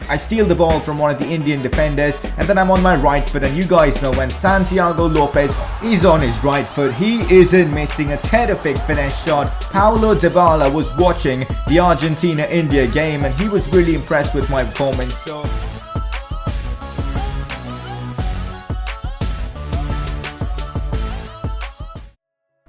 I steal the ball from one of the Indian defenders, and then I'm on my right foot. And you guys know when Santiago Lopez is on his right foot, he isn't missing a terrific finesse shot. Paulo Dybala was watching the Argentina-India game, and he was really impressed with my performance. So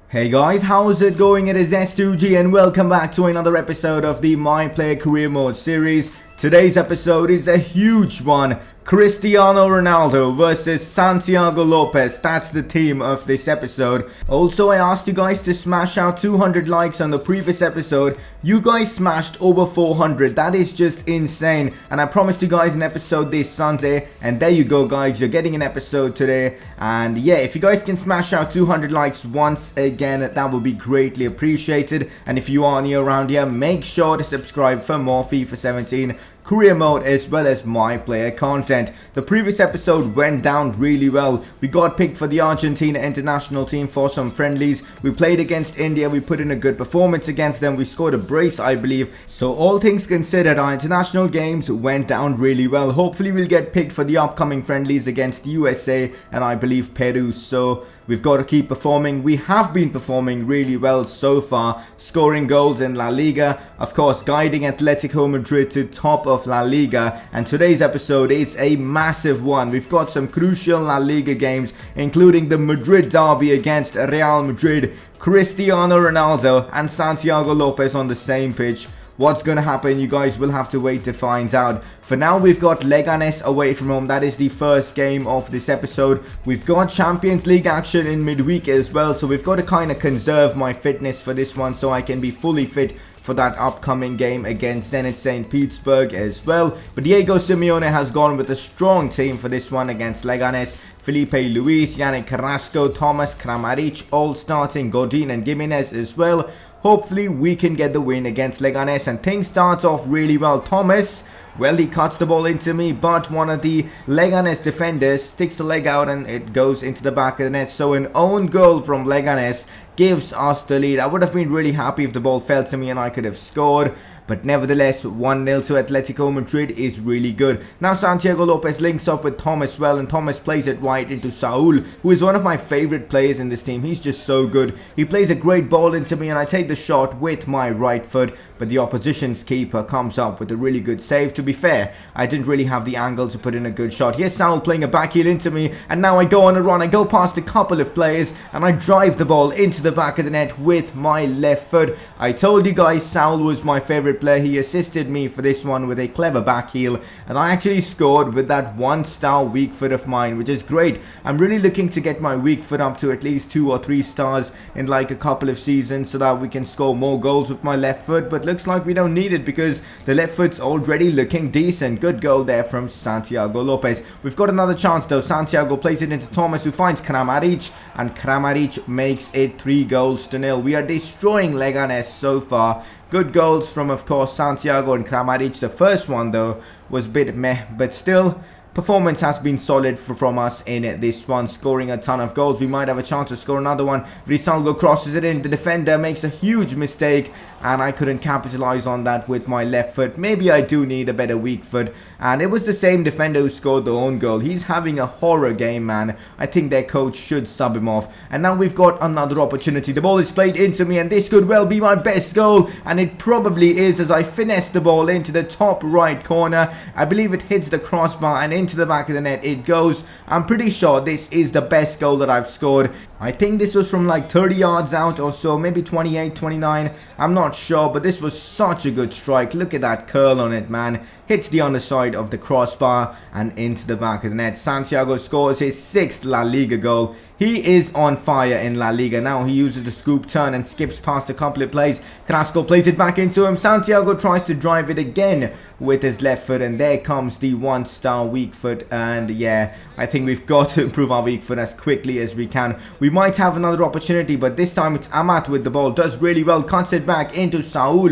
hey guys, how's it going? It is S2G and welcome back to another episode of the My Player Career Mode series. Today's episode is a huge one. Cristiano Ronaldo versus Santiago Lopez. That's the theme of this episode. Also, I asked you guys to smash out 200 likes on the previous episode. You guys smashed over 400. That is just insane. And I promised you guys an episode this Sunday. And there you go, guys. You're getting an episode today. And yeah, if you guys can smash out 200 likes once again, that would be greatly appreciated. And if you are new around here, make sure to subscribe for more FIFA 17 career mode as well as my player content. The previous episode went down really well. We got picked for the Argentina international team for some friendlies. We played against India. We put in a good performance against them. We scored a brace, I believe. So all things considered, our international games went down really well. Hopefully we'll get picked for the upcoming friendlies against USA and I believe Peru. So we've got to keep performing. We have been performing really well so far, scoring goals in La Liga, of course guiding Atletico Madrid to top of La Liga, and today's episode is a massive one. We've got some crucial La Liga games, including the Madrid Derby against Real Madrid, Cristiano Ronaldo and Santiago Lopez on the same pitch. What's going to happen? You guys will have to wait to find out. For now, we've got Leganes away from home. That is the first game of this episode. We've got Champions League action in midweek as well. So we've got to kind of conserve my fitness for this one so I can be fully fit for that upcoming game against Zenit St. Petersburg as well. But Diego Simeone has gone with a strong team for this one against Leganes. Felipe Luis, Yannick Carrasco, Thomas Kramaric all starting, Godin and Gimenez as well. Hopefully we can get the win against Leganes, and things starts off really well. Thomas, well, he cuts the ball into me, but one of the Leganes defenders sticks a leg out and it goes into the back of the net. So an own goal from Leganes gives us the lead. I would have been really happy if the ball fell to me and I could have scored. But nevertheless, 1-0 to Atletico Madrid is really good. Now Santiago Lopez links up with Thomas well, and Thomas plays it right into Saul, who is one of my favorite players in this team. He's just so good. He plays a great ball into me and I take the shot with my right foot, but the opposition's keeper comes up with a really good save. To be fair, I didn't really have the angle to put in a good shot. Here's Saul playing a back heel into me, and now I go on a run. I go past a couple of players and I drive the ball into the back of the net with my left foot. I told you guys Saul was my favorite player. He assisted me for this one with a clever back heel, and I actually scored with that 1-star weak foot of mine, which is great. I'm really looking to get my weak foot up to at least 2 or 3 stars in like a couple of seasons so that we can score more goals with my left foot, but looks like we don't need it because the left foot's already looking decent. Good goal there from Santiago Lopez. We've got another chance though. Santiago plays it into Thomas, who finds Kramaric, and Kramaric makes it 3-0. We are destroying Leganes so far. Good goals from, of course, Santiago and Kramaric. The first one, though, was a bit meh, but still, performance has been solid from us in this one, scoring a ton of goals. We might have a chance to score another one. Vrisalgo crosses it in. The defender makes a huge mistake, and I couldn't capitalize on that with my left foot. Maybe I do need a better weak foot. And it was the same defender who scored the own goal. He's having a horror game, man. I think their coach should sub him off. And now we've got another opportunity. The ball is played into me, and this could well be my best goal. And it probably is, as I finesse the ball into the top right corner. I believe it hits the crossbar and into the back of the net it goes. I'm pretty sure this is the best goal that I've scored. I think this was from like 30 yards out or so, maybe 28, 29. I'm not sure, but this was such a good strike. Look at that curl on it, man. Hits the underside of the crossbar and into the back of the net. Santiago scores his 6th La Liga goal. He is on fire in La Liga now. He uses the scoop turn and skips past a couple of plays. Carrasco plays it back into him. Santiago tries to drive it again with his left foot, and there comes the 1-star weak foot. And yeah, I think we've got to improve our weak foot as quickly as we can. We might have another opportunity, but this time it's Amat with the ball. Does really well. Cuts it back into Saul,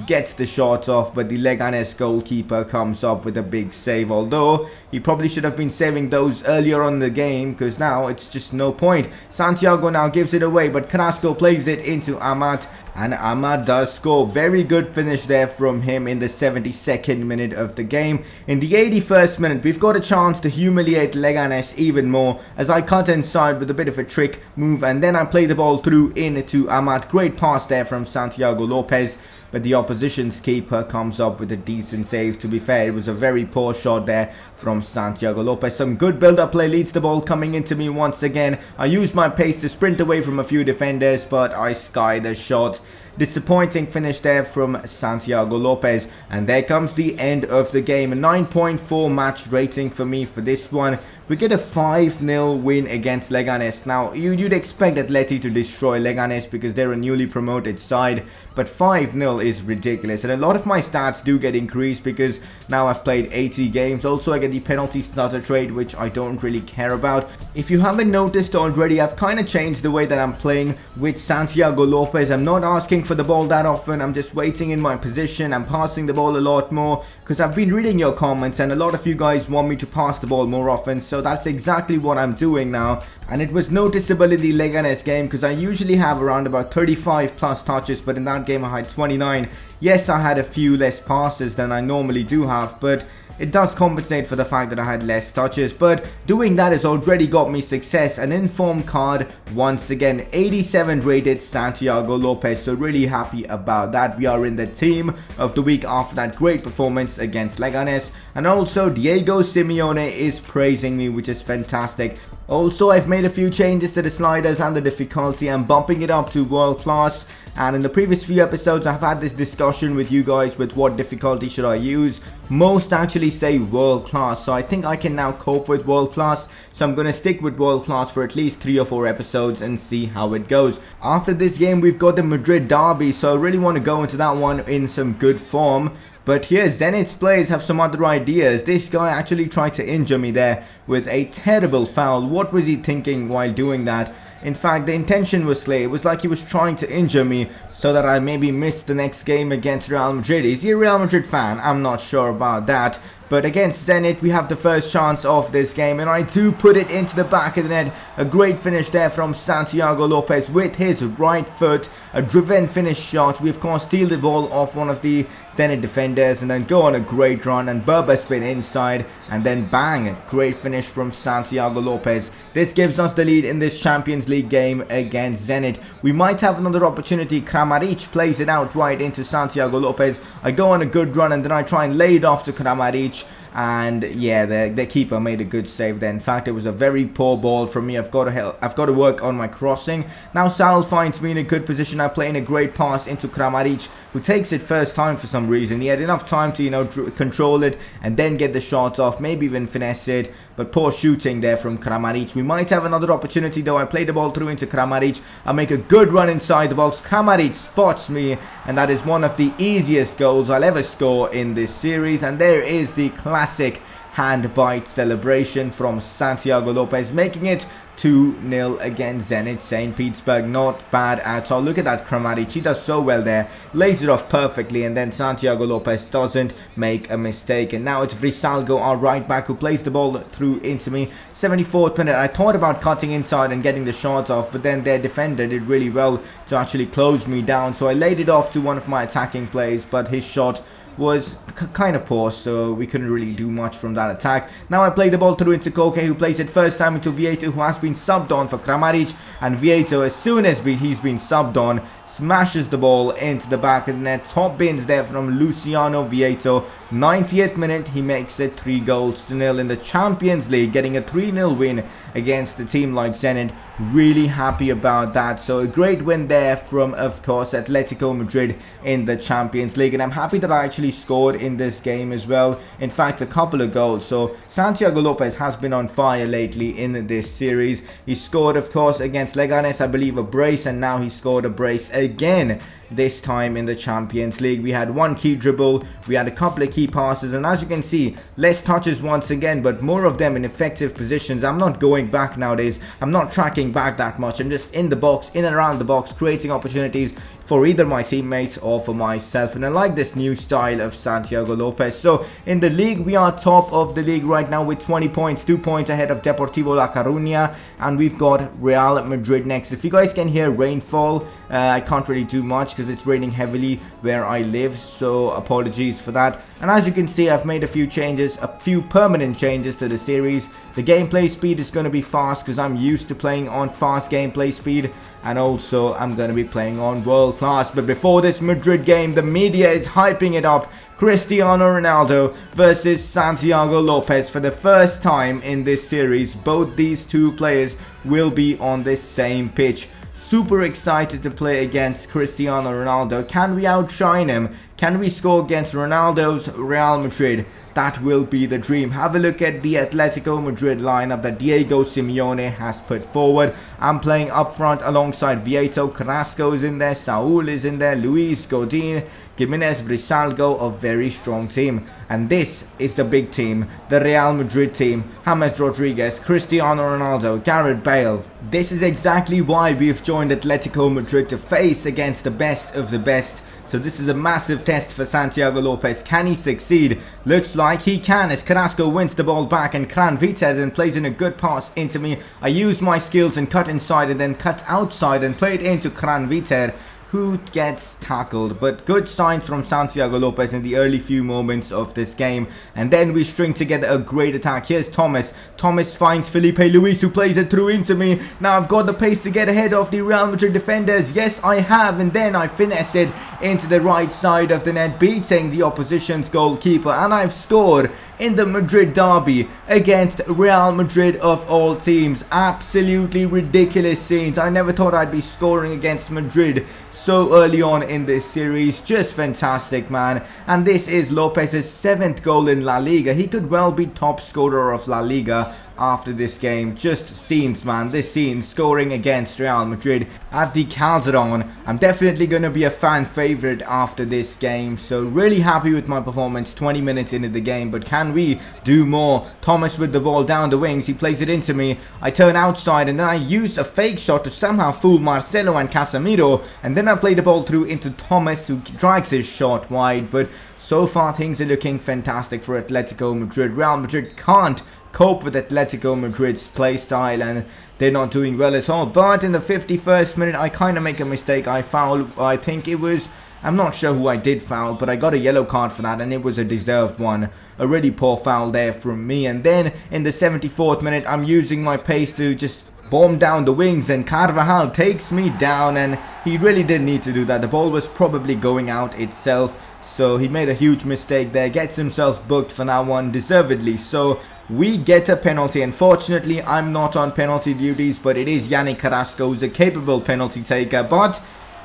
gets the shot off, but the Leganes goalkeeper comes up with a big save, although he probably should have been saving those earlier on in the game, because now it's just no point. Santiago now gives it away, but Carrasco plays it into Amat, and Amat does score. Very good finish there from him in the 72nd minute of the game. In the 81st minute, we've got a chance to humiliate Leganes even more, as I cut inside with a bit of a trick move, and then I play the ball through into Amat. Great pass there from Santiago Lopez, but the opposition's keeper comes up with a decent save. To be fair, it was a very poor shot there from Santiago Lopez. Some good build-up play leads the ball coming into me once again. I used my pace to sprint away from a few defenders, but I sky the shot. Disappointing finish there from Santiago Lopez, and there comes the end of the game. A 9.4 match rating for me for this one. We get a 5-0 win against Leganes. Now, you'd expect Atleti to destroy Leganes because they're a newly promoted side, but 5-0 is ridiculous, and a lot of my stats do get increased because now I've played 80 games. Also, I get the penalty starter trade, which I don't really care about. If you haven't noticed already, I've kind of changed the way that I'm playing with Santiago Lopez. I'm not asking for the ball that often. I'm just waiting in my position. I'm passing the ball a lot more because I've been reading your comments, and a lot of you guys want me to pass the ball more often, so that's exactly what I'm doing now. And it was noticeable in the Leganes game because I usually have around about 35 plus touches, but in that game I had 29. Yes, I had a few less passes than I normally do have, but it does compensate for the fact that I had less touches. But doing that has already got me success. An informed card once again. 87 rated Santiago Lopez, so really happy about that. We are in the team of the week after that great performance against Leganes, and also Diego Simeone is praising me, which is fantastic. Also, I've made a few changes to the sliders and the difficulty. I'm bumping it up to world class, and in the previous few episodes I've had this discussion with you guys with what difficulty should I use. Most actually say world class, so I think I can now cope with world class, so I'm gonna stick with world class for at least 3 or 4 episodes and see how it goes. After this game we've got the Madrid Derby, so I really want to go into that one in some good form. But here Zenit's players have some other ideas. This guy actually tried to injure me there with a terrible foul. What was he thinking while doing that? In fact, the intention was clear. It was like he was trying to injure me so that I maybe missed the next game against Real Madrid. Is he a Real Madrid fan? I'm not sure about that. But against Zenit, we have the first chance of this game, and I do put it into the back of the net. A great finish there from Santiago Lopez with his right foot. A driven finish shot. We of course steal the ball off one of the Zenit defenders and then go on a great run, and Berba spin inside, and then bang, great finish from Santiago Lopez. This gives us the lead in this Champions League game against Zenit. We might have another opportunity. Kramaric plays it out right into Santiago Lopez. I go on a good run, and then I try and lay it off to Kramaric. And yeah, the keeper made a good save there. In fact, it was a very poor ball from me. I've got to work on my crossing. Now Saul finds me in a good position. I play in a great pass into Kramaric, who takes it first time for some reason. He had enough time to, control it and then get the shot off, maybe even finesse it. But poor shooting there from Kramaric. We might have another opportunity though. I play the ball through into Kramaric. I make a good run inside the box. Kramaric spots me, and that is one of the easiest goals I'll ever score in this series. And there is the classic hand bite celebration from Santiago Lopez, making it 2-0 against Zenit St. Petersburg. Not bad at all. Look at that Kramaric. He does so well there. Lays it off perfectly, and then Santiago Lopez doesn't make a mistake. And now it's Vrisalgo, our right back, who plays the ball through into me. 74th minute. I thought about cutting inside and getting the shot off, but then their defender did really well to actually close me down. So I laid it off to one of my attacking players, but his shot was kind of poor, so we couldn't really do much from that attack. Now I play the ball through into Koke, who plays it first time into Vieto, who has been subbed on for Kramaric, and Vieto, as soon as he's been subbed on, smashes the ball into the back of the net. Top bins there from Luciano Vieto. 90th minute, he makes it 3-0 in the Champions League, getting a 3-0 win against a team like Zenit. Really happy about that. So a great win there from, of course, Atletico Madrid in the Champions League, and I'm happy that I actually scored in this game as well. In fact, a couple of goals. So Santiago Lopez has been on fire lately in this series. He scored, of course, against Leganes, I believe, a brace, and now he scored a brace again this time in the Champions League. We had one key dribble, we had a couple of key passes, and as you can see, less touches once again, but more of them in effective positions. I'm not going back nowadays, I'm not tracking back that much, I'm just in the box, in and around the box, creating opportunities for either my teammates or for myself. And I like this new style of Santiago Lopez. So in the league, we are top of the league right now with 20 points, 2 points ahead of Deportivo La Coruña, and we've got Real Madrid next. If you guys can hear rainfall, I can't really do much because it's raining heavily where I live, so apologies for that. And as you can see, I've made a few changes, a few permanent changes to the series. The gameplay speed is going to be fast because I'm used to playing on fast gameplay speed, and also I'm going to be playing on world class. But before this Madrid game, the media is hyping it up. Cristiano Ronaldo versus Santiago Lopez. For the first time in this series, both these two players will be on the same pitch. Super excited to play against Cristiano Ronaldo. Can we outshine him? Can we score against Ronaldo's Real Madrid? That will be the dream. Have a look at the Atletico Madrid lineup that Diego Simeone has put forward. I'm playing up front alongside Vieto. Carrasco is in there, Saul is in there, Luis, Godin, Jimenez, Brisalgo, a very strong team. And this is the big team, the Real Madrid team. James Rodriguez, Cristiano Ronaldo, Gareth Bale. This is exactly why we've joined Atletico Madrid, to face against the best of the best. So this is a massive test for Santiago Lopez. Can he succeed? Looks like he can, as Carrasco wins the ball back and Kran Vita then plays in a good pass into me. I use my skills and cut inside and then cut outside and play it into Kran Vita, who gets tackled. But good signs from Santiago Lopez in the early few moments of this game. And then we string together a great attack. Here's Thomas. Thomas finds Felipe Luis, who plays it through into me. Now I've got the pace to get ahead of the Real Madrid defenders. Yes, I have. And then I finesse it into the right side of the net, beating the opposition's goalkeeper. And I've scored in the Madrid Derby against Real Madrid of all teams. Absolutely ridiculous scenes. I never thought I'd be scoring against Madrid so early on in this series. Just fantastic, man. And this is Lopez's 7th goal in La Liga. He could well be top scorer of La Liga after this game. Just scenes, man. This scene, scoring against Real Madrid at the Calderon. I'm definitely going to be a fan favorite after this game. So really happy with my performance 20 minutes into the game. But can we do more? Thomas with the ball down the wings. He plays it into me. I turn outside and then I use a fake shot to somehow fool Marcelo and Casemiro. And then I play the ball through into Thomas, who drags his shot wide. But so far things are looking fantastic for Atletico Madrid. Real Madrid can't cope with Atletico Madrid's play style and they're not doing well at all. But in the 51st minute I kind of make a mistake. I foul, I think it was, I'm not sure who I did foul, but I got a yellow card for that and it was a deserved one. A really poor foul there from me. And then in the 74th minute I'm using my pace to just bomb down the wings and Carvajal takes me down, and he really didn't need to do that. The ball was probably going out itself. So he made a huge mistake there, gets himself booked for that one, deservedly. So we get a penalty. Unfortunately, I'm not on penalty duties, but it is Yannick Carrasco who's a capable penalty taker. But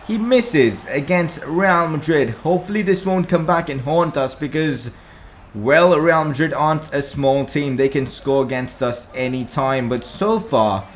he misses against Real Madrid. Hopefully this won't come back and haunt us because, well, Real Madrid aren't a small team. They can score against us anytime. But so far,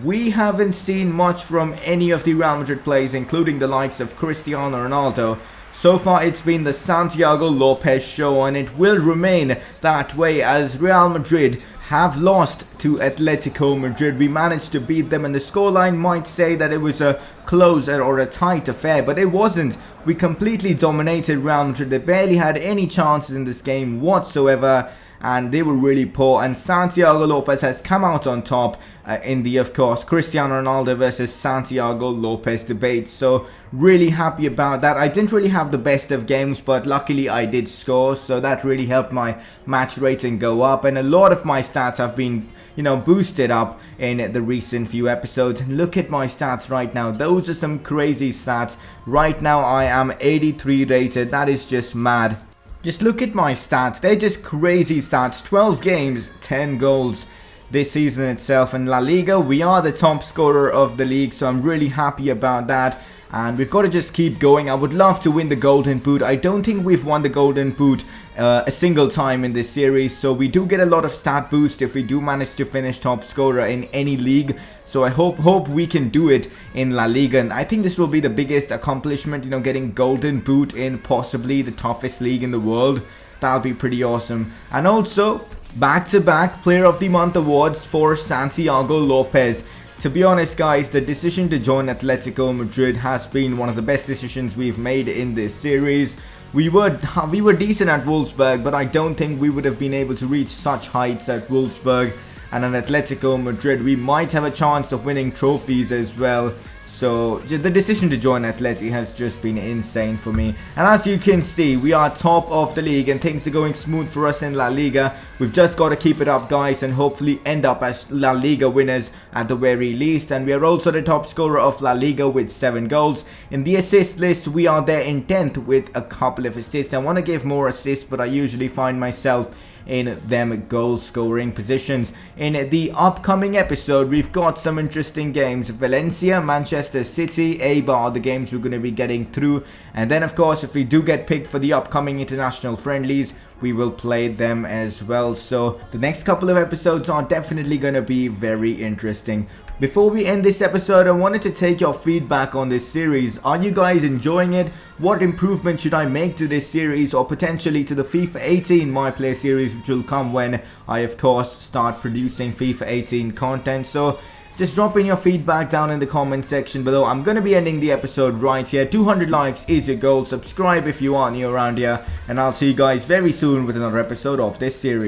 we haven't seen much from any of the Real Madrid players, including the likes of Cristiano Ronaldo. So far it's been the Santiago Lopez show, and it will remain that way as Real Madrid have lost to Atletico Madrid. We managed to beat them, and the scoreline might say that it was a close or a tight affair, but it wasn't. We completely dominated Real Madrid. They barely had any chances in this game whatsoever, and they were really poor. And Santiago Lopez has come out on top in the, of course, Cristiano Ronaldo versus Santiago Lopez debate. So really happy about that. I didn't really have the best of games, but luckily I did score, so that really helped my match rating go up. And a lot of my stats have been, you know, boosted up in the recent few episodes. Look at my stats right now. Those are some crazy stats. Right now I am 83 rated. That is just mad. Just look at my stats. They're just crazy stats. 12 games, 10 goals this season itself. In La Liga, we are the top scorer of the league, so I'm really happy about that. and we've got to just keep going. I would love to win the Golden Boot. I don't think we've won the Golden Boot a single time in this series, so we do get a lot of stat boost if we do manage to finish top scorer in any league. So I hope we can do it in La Liga, and I think this will be the biggest accomplishment, you know, getting Golden Boot in possibly the toughest league in the world. That'll be pretty awesome. And also back-to-back Player of the Month awards for Santiago Lopez. To be honest, guys, the decision to join Atletico Madrid has been one of the best decisions we've made in this series. We were decent at Wolfsburg, but I don't think we would have been able to reach such heights at Wolfsburg. And at Atletico Madrid, we might have a chance of winning trophies as well. So just the decision to join Atleti has just been insane for me. And as you can see, we are top of the league and things are going smooth for us in La Liga. We've just got to keep it up, guys, and hopefully end up as La Liga winners at the very least. And we are also the top scorer of La Liga with 7 goals. In the assist list, we are there in 10th with a couple of assists. I want to give more assists, but I usually find myself in them goal scoring positions. In the upcoming episode, we've got some interesting games. Valencia, Manchester City, Eibar are the games we're going to be getting through. And then of course, if we do get picked for the upcoming international friendlies, we will play them as well. So the next couple of episodes are definitely going to be very interesting. Before we end this episode, I wanted to take your feedback on this series. Are you guys enjoying it? What improvement should I make to this series, or potentially to the FIFA 18 My Player series, which will come when I of course start producing FIFA 18 content? So just drop in your feedback down in the comment section below. I'm going to be ending the episode right here. 200 likes is your goal. Subscribe if you are new around here, and I'll see you guys very soon with another episode of this series.